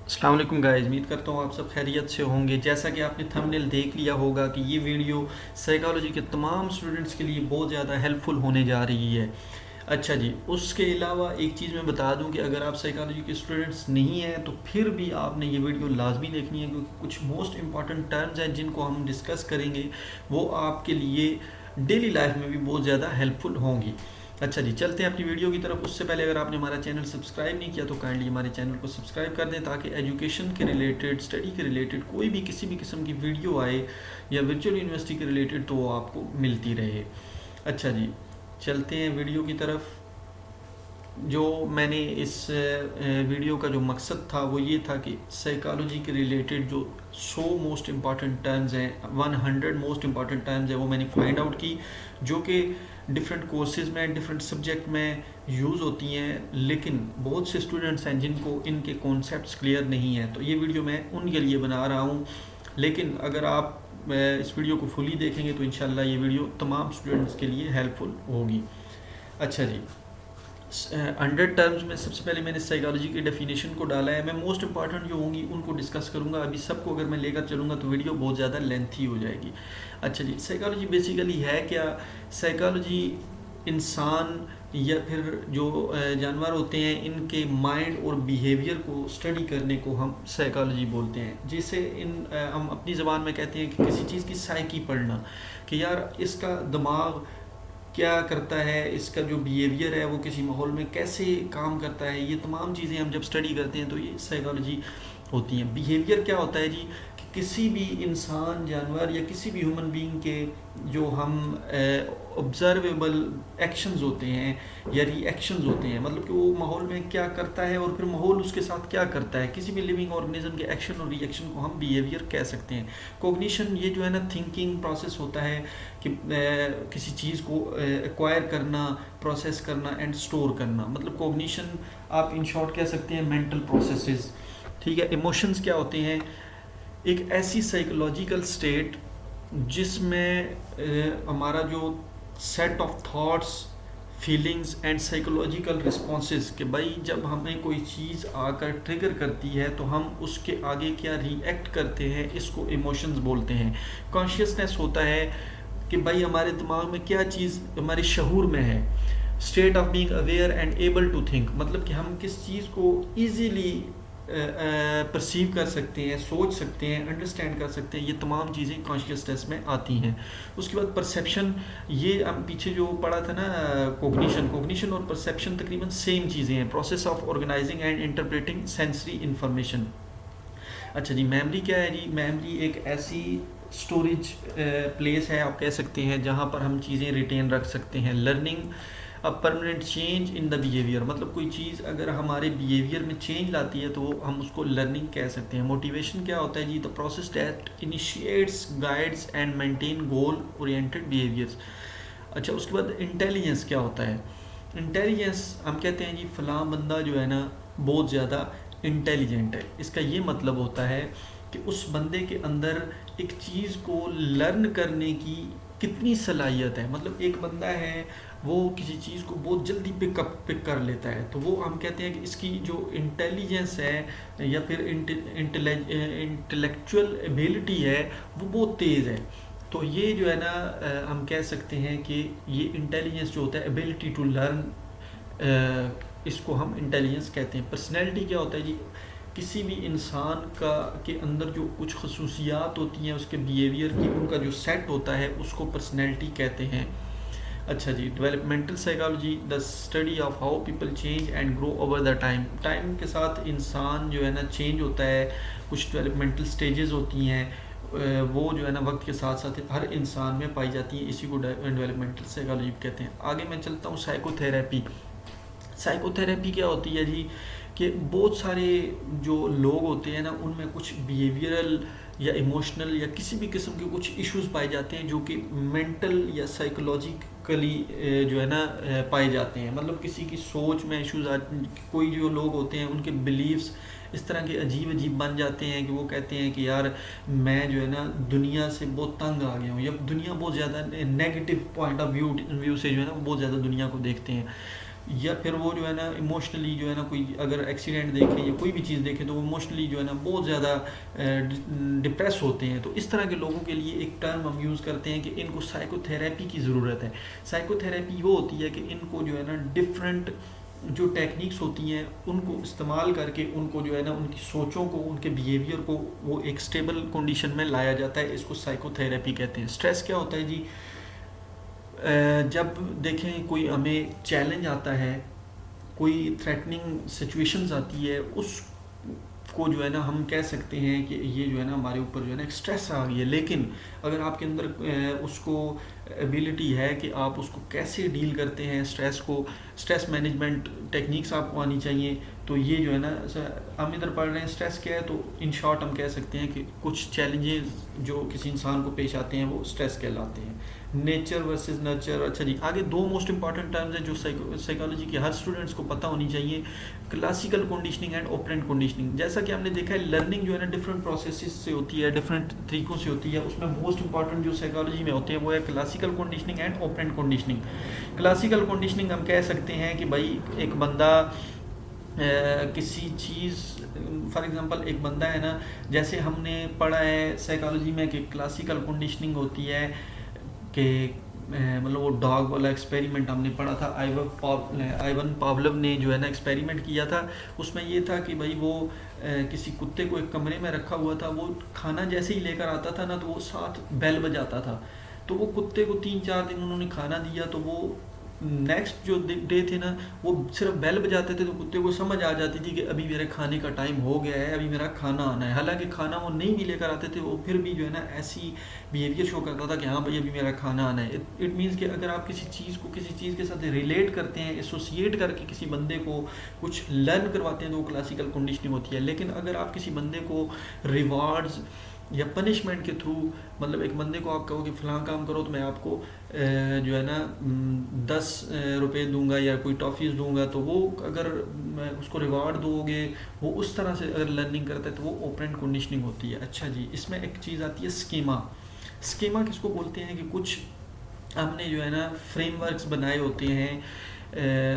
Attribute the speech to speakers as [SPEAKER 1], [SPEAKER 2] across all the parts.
[SPEAKER 1] अस्सलाम वालेकुम गाइस, उम्मीद करता हूँ आप सब खैरियत से होंगे। जैसा कि आपने थंबनेल देख लिया होगा कि ये वीडियो साइकोलॉजी के तमाम स्टूडेंट्स के लिए बहुत ज़्यादा हेल्पफुल होने जा रही है। अच्छा जी, उसके अलावा एक चीज़ मैं बता दूं कि अगर आप साइकोलॉजी के स्टूडेंट्स नहीं हैं तो फिर भी आपने ये वीडियो लाजमी देखनी है, क्योंकि कुछ मोस्ट इंपॉर्टेंट टर्म्स हैं जिनको हम डिस्कस करेंगे, वो आपके लिए डेली लाइफ में भी बहुत ज़्यादा हेल्पफुल होंगी। अच्छा जी, चलते हैं अपनी वीडियो की तरफ। उससे पहले अगर आपने हमारा चैनल सब्सक्राइब नहीं किया तो काइंडली हमारे चैनल को सब्सक्राइब कर दें, ताकि एजुकेशन के रिलेटेड, स्टडी के रिलेटेड कोई भी किसी भी किस्म की वीडियो आए या वर्चुअल यूनिवर्सिटी के रिलेटेड तो वो आपको मिलती रहे। अच्छा जी, चलते हैं वीडियो की तरफ। जो मैंने इस वीडियो का जो मकसद था वो ये था कि साइकोलॉजी के रिलेटेड जो 100 मोस्ट इम्पॉर्टेंट टर्म्स हैं, 100 मोस्ट इम्पॉर्टेंट टर्म्स हैं, वो मैंने फाइंड आउट की, जो कि डिफरेंट कोर्सेज में, डिफरेंट सब्जेक्ट में यूज़ होती हैं, लेकिन बहुत से स्टूडेंट्स हैं जिनको इनके कॉन्सेप्ट्स क्लियर नहीं हैं। तो ये वीडियो मैं उनके लिए बना रहा हूँ, लेकिन अगर आप इस वीडियो को फुली देखेंगे तो इंशाल्लाह ये वीडियो तमाम स्टूडेंट्स के लिए हेल्पफुल होगी। अच्छा जी, 100 टर्म्स में सबसे पहले मैंने साइकोलॉजी की डेफिनेशन को डाला है। मैं मोस्ट इंपॉर्टेंट जो होंगी उनको डिस्कस करूंगा। अभी सबको अगर मैं लेकर चलूँगा तो वीडियो बहुत ज़्यादा लेंथी हो जाएगी। अच्छा जी, साइकोलॉजी बेसिकली है क्या? साइकोलॉजी इंसान या फिर जो जानवर होते हैं, इनके माइंड और बिहेवियर को स्टडी करने को हम साइकोलॉजी बोलते हैं। जिसे हम अपनी ज़बान में कहते हैं कि किसी चीज़ की साइकी पढ़ना, कि यार इसका दिमाग क्या करता है, इसका जो बिहेवियर है वो किसी माहौल में कैसे काम करता है। ये तमाम चीज़ें हम जब स्टडी करते हैं तो ये साइकोलॉजी होती हैं। बिहेवियर क्या होता है जी? कि किसी भी इंसान, जानवर या किसी भी ह्यूमन बीइंग के जो हम ऑब्जर्वेबल एक्शंस होते हैं या रिएक्शंस होते हैं, मतलब कि वो माहौल में क्या करता है और फिर माहौल उसके साथ क्या करता है, किसी भी लिविंग ऑर्गेनिज्म के एक्शन और रिएक्शन को हम बिहेवियर कह सकते हैं। कोग्निशन, ये जो है ना थिंकिंग प्रोसेस होता है कि किसी चीज़ को एक्वायर करना, प्रोसेस करना एंड स्टोर करना। मतलब कोग्निशन आप इन शॉर्ट कह सकते हैं मेंटल प्रोसेसेस। ठीक है। इमोशंस क्या होते हैं? एक ऐसी साइकोलॉजिकल स्टेट जिसमें हमारा जो set of thoughts, feelings and psychological responses, कि भाई जब हमें कोई चीज़ आकर ट्रिगर करती है तो हम उसके आगे क्या रिएक्ट करते हैं, इसको इमोशंस बोलते हैं। कॉन्शियसनेस होता है कि भाई हमारे दिमाग में क्या चीज़ हमारे शहूर में है। State of being aware and able to think, मतलब कि हम किस चीज़ को ईजीली परसीव कर सकते हैं, सोच सकते हैं, अंडरस्टैंड कर सकते हैं। ये तमाम चीज़ें कॉन्शियसनेस में आती हैं। उसके बाद परसेप्शन, ये हम पीछे जो पढ़ा था ना, कोग्निशन और परसेप्शन तकरीबन सेम चीज़ें हैं। Process of organising and interpreting sensory information. अच्छा जी, मेमोरी क्या है जी? मेमोरी एक ऐसी स्टोरेज प्लेस है, आप कह सकते हैं, जहाँ पर हम चीज़ें रिटेन रख सकते हैं। Learning a permanent change in the behaviour, मतलब कोई चीज़ अगर हमारे बिहेवियर में चेंज लाती है तो हम उसको लर्निंग कह सकते हैं। मोटिवेशन क्या होता है जी? The process that initiates, guides and maintain goal oriented behaviours. अच्छा, उसके बाद इंटेलिजेंस क्या होता है? इंटेलिजेंस हम कहते हैं जी फलां बंदा जो है ना बहुत ज़्यादा इंटेलिजेंट है। इसका ये मतलब होता है कि उस बंदे के अंदर एक चीज़ को लर्न करने की कितनी सलाहियत है। मतलब एक बंदा है, वो किसी चीज़ को बहुत जल्दी पिक कर लेता है, तो वो हम कहते हैं कि इसकी जो इंटेलिजेंस है या फिर इंटेलेक्चुअल एबिलिटी है वो बहुत तेज़ है। तो ये जो है ना हम कह सकते हैं कि ये इंटेलिजेंस जो होता है, एबिलिटी टू लर्न, इसको हम इंटेलिजेंस कहते हैं। पर्सनैलिटी क्या होता है जी? किसी भी इंसान का के अंदर जो कुछ खसूसियात होती हैं उसके बिहेवियर की, उनका जो सेट होता है उसको पर्सनैलिटी कहते हैं। अच्छा जी, developmental psychology, the study of how people change and grow over the time. Time के साथ इंसान जो है ना चेंज होता है, कुछ डेवलपमेंटल स्टेजेस होती हैं, वो जो है ना वक्त के साथ साथ हर इंसान में पाई जाती हैं। इसी को डेवलपमेंटल साइकोलॉजी कहते हैं। आगे मैं चलता हूँ, साइकोथेरेपी। साइकोथेरेपी क्या होती है जी? कि बहुत सारे जो लोग होते हैं ना, उनमें कुछ बिहेवियरल या इमोशनल या किसी भी किस्म के कुछ इश्यूज पाए जाते हैं जो कि मेंटल या साइकोलॉजिकली जो है ना पाए जाते हैं। मतलब किसी की सोच में इश्यूज कोई जो लोग होते हैं उनके बिलीव्स इस तरह के अजीब अजीब बन जाते हैं कि वो कहते हैं कि यार मैं जो है ना दुनिया से बहुत तंग आ गया हूँ, या दुनिया बहुत ज़्यादा नेगेटिव पॉइंट ऑफ व्यू से जो है ना वो बहुत ज़्यादा दुनिया को देखते हैं। या फिर वो जो है ना इमोशनली जो है ना कोई अगर एक्सीडेंट देखें या कोई भी चीज़ देखें तो वो इमोशनली जो है ना बहुत ज़्यादा डिप्रेस होते हैं। तो इस तरह के लोगों के लिए एक टर्म हम यूज़ करते हैं कि इनको साइकोथेरेपी की ज़रूरत है। साइकोथेरेपी वो होती है कि इनको जो है ना डिफरेंट जो टेक्निक्स होती हैं उनको इस्तेमाल करके उनको जो है ना उनकी सोचों को, उनके बिहेवियर को वो एक स्टेबल कंडीशन में लाया जाता है। इसको साइकोथेरेपी कहते हैं। स्ट्रेस क्या होता है जी? जब देखें कोई हमें चैलेंज आता है, कोई थ्रेटनिंग सिचुएशंस आती है, उसको जो है ना हम कह सकते हैं कि ये जो है ना हमारे ऊपर जो है ना एक स्ट्रेस आ गई है। लेकिन अगर आपके अंदर उसको एबिलिटी है कि आप उसको कैसे डील करते हैं स्ट्रेस को, स्ट्रेस मैनेजमेंट टेक्निक्स आपको आनी चाहिए। तो ये जो है ना हम इधर पढ़ रहे हैं स्ट्रेस क्या है, तो इन शॉर्ट हम कह सकते हैं कि कुछ चैलेंजेस जो किसी इंसान को पेश आते हैं वो स्ट्रेस कहलाते हैं। Nature versus nurture. अच्छा जी, आगे दो मोस्ट इंपॉर्टेंट टर्म्स हैं जो साइकोलॉजी के हर स्टूडेंट्स को पता होनी चाहिए, classical conditioning and operant conditioning. जैसा कि हमने देखा है लर्निंग जो है ना डिफरेंट प्रोसेसेस से होती है, डिफरेंट तरीकों से होती है। उसमें मोस्ट इंपॉर्टेंट जो साइकोलॉजी में होते हैं वो है classical conditioning and operant conditioning. Classical conditioning हम कह सकते हैं कि भाई एक बंदा किसी चीज़, फॉर एग्जांपल एक बंदा है ना, जैसे हमने पढ़ा है साइकोलॉजी में कि क्लासिकल कंडीशनिंग होती है कि मतलब वो डॉग वाला एक्सपेरिमेंट हमने पढ़ा था। आइवन पावलोव ने जो है ना एक्सपेरिमेंट किया था। उसमें ये था कि भाई वो किसी कुत्ते को एक कमरे में रखा हुआ था, वो खाना जैसे ही लेकर आता था ना तो वो साथ बेल बजाता था। तो वो कुत्ते को 3-4 दिन उन्होंने खाना दिया, तो वो नेक्स्ट जो डे थे ना वो सिर्फ बेल बजाते थे तो कुत्ते को समझ आ जाती थी कि अभी मेरे खाने का टाइम हो गया है, अभी मेरा खाना आना है। हालांकि खाना वो नहीं भी लेकर आते थे, वो फिर भी जो है ना ऐसी बिहेवियर शो करता था कि हाँ भाई अभी मेरा खाना आना है। इट मीन्स कि अगर आप किसी चीज़ को किसी चीज़ के साथ रिलेट करते हैं, एसोसिएट करके किसी बंदे को कुछ लर्न करवाते हैं तो वो क्लासिकल कंडीशनिंग होती है। लेकिन अगर आप किसी बंदे को रिवार्ड्स या पनिशमेंट के थ्रू, मतलब एक बंदे को आप कहो कि फ़लाँ काम करो तो मैं आपको जो है ना 10 रुपये दूंगा या कोई टॉफ़ीज़ दूंगा, तो वो अगर मैं उसको रिवार्ड दोगे, वो उस तरह से अगर लर्निंग करता है तो वो ऑपरेंट कंडीशनिंग होती है। अच्छा जी, इसमें एक चीज़ आती है स्कीमा। स्कीमा किसको बोलते हैं कि कुछ हमने जो है ना फ्रेमवर्क्स बनाए होते हैं,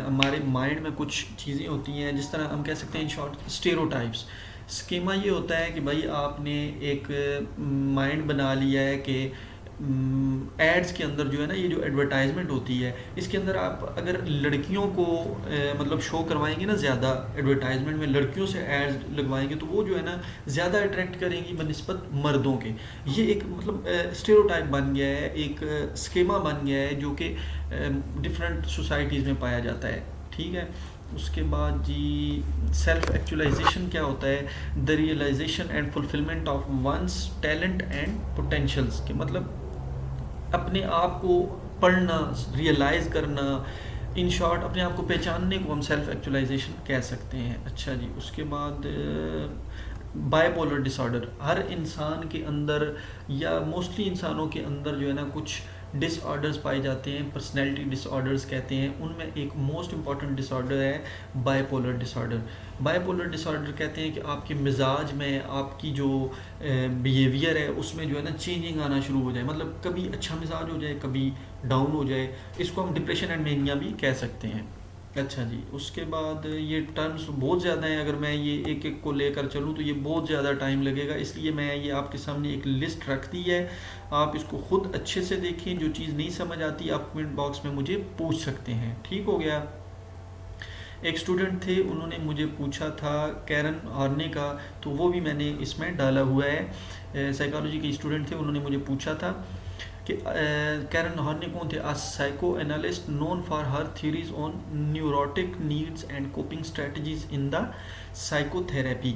[SPEAKER 1] हमारे माइंड में कुछ चीज़ें होती हैं, जिस तरह हम कह सकते हैं इन शॉर्ट स्टेरियोटाइप्स। स्कीमा ये होता है कि भाई आपने एक माइंड बना लिया है कि एड्स के अंदर जो है ना ये जो एडवर्टाइजमेंट होती है, इसके अंदर आप अगर लड़कियों को मतलब शो करवाएंगे ना, ज़्यादा एडवर्टाइजमेंट में लड़कियों से एड्स लगवाएंगे तो वो जो है ना ज़्यादा अट्रैक्ट करेंगी बनिस्बत मर्दों के। ये एक मतलब स्टेरियोटाइप बन गया है, एक स्कीमा बन गया है जो कि डिफरेंट सोसाइटीज़ में पाया जाता है। ठीक है। उसके बाद जी सेल्फ एक्चुअलाइजेशन क्या होता है? The realisation and fulfilment of one's talent and potentials के, मतलब अपने आप को पढ़ना, रियलाइज़ करना, इन शॉर्ट अपने आप को पहचानने को हम सेल्फ एक्चुअलाइजेशन कह सकते हैं। अच्छा जी, उसके बाद बाइपोलर डिसऑर्डर। हर इंसान के अंदर या मोस्टली इंसानों के अंदर जो है ना कुछ डिसऑर्डर्स पाए जाते हैं, पर्सनैलिटी डिसऑर्डर्स कहते हैं। उनमें एक मोस्ट इंपॉर्टेंट डिसऑर्डर है बाइपोलर डिसऑर्डर। बाइपोलर डिसऑर्डर कहते हैं कि आपके मिजाज में, आपकी जो बिहेवियर है उसमें जो है ना चेंजिंग आना शुरू हो जाए, मतलब कभी अच्छा मिजाज हो जाए, कभी डाउन हो जाए। इसको हम डिप्रेशन एंड मेनिया भी कह सकते हैं। अच्छा जी, उसके बाद ये टर्म्स बहुत ज़्यादा हैं, अगर मैं ये एक एक को लेकर चलूँ तो ये बहुत ज़्यादा टाइम लगेगा, इसलिए मैं ये आपके सामने एक लिस्ट रख दी है। आप इसको खुद अच्छे से देखें, जो चीज़ नहीं समझ आती आप कमेंट बॉक्स में मुझे पूछ सकते हैं। ठीक हो गया। एक स्टूडेंट थे, उन्होंने मुझे पूछा था कैरन हॉर्ने का, तो वो भी मैंने इसमें डाला हुआ है। साइकोलॉजी के स्टूडेंट थे, उन्होंने मुझे पूछा था कि कैरन हॉर्ने कौन थे? A psycho analyst known for her theories on neurotic needs and coping strategies in the psychotherapy.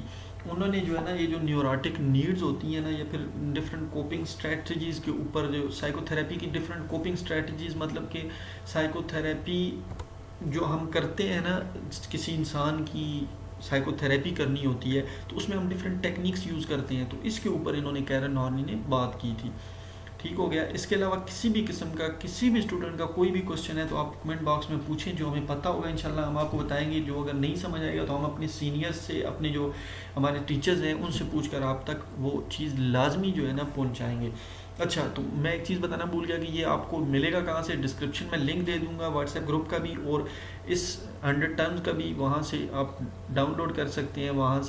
[SPEAKER 1] उन्होंने जो है ना ये जो न्यूरोटिक नीड्स होती हैं ना, या फिर डिफरेंट कोपिंग स्ट्रेटजीज़ के ऊपर जो साइकोथेरेपी की डिफरेंट कोपिंग स्ट्रेटजीज़, मतलब कि साइकोथेरेपी जो हम करते हैं ना, किसी इंसान की साइकोथेरेपी करनी होती है तो उसमें हम डिफरेंट टेक्निक्स यूज़ करते हैं, तो इसके ऊपर इन्होंने कैरन हॉर्ने ने बात की थी। ठीक हो गया। इसके अलावा किसी भी किस्म का, किसी भी स्टूडेंट का कोई भी क्वेश्चन है तो आप कमेंट बॉक्स में पूछें, जो हमें पता होगा इंशाल्लाह हम आपको बताएंगे। जो अगर नहीं समझ आएगा तो हम अपने सीनियर्स से, अपने जो हमारे टीचर्स हैं उनसे पूछ कर आप तक वो चीज़ लाजमी जो है ना पहुँचाएँगे। अच्छा, तो मैं एक चीज़ बताना भूल गया कि ये आपको मिलेगा कहाँ से। डिस्क्रिप्शन में लिंक दे दूंगा व्हाट्सएप ग्रुप का भी, और इस 100 टर्म्स का भी, वहाँ से आप डाउनलोड कर सकते हैं, वहाँ से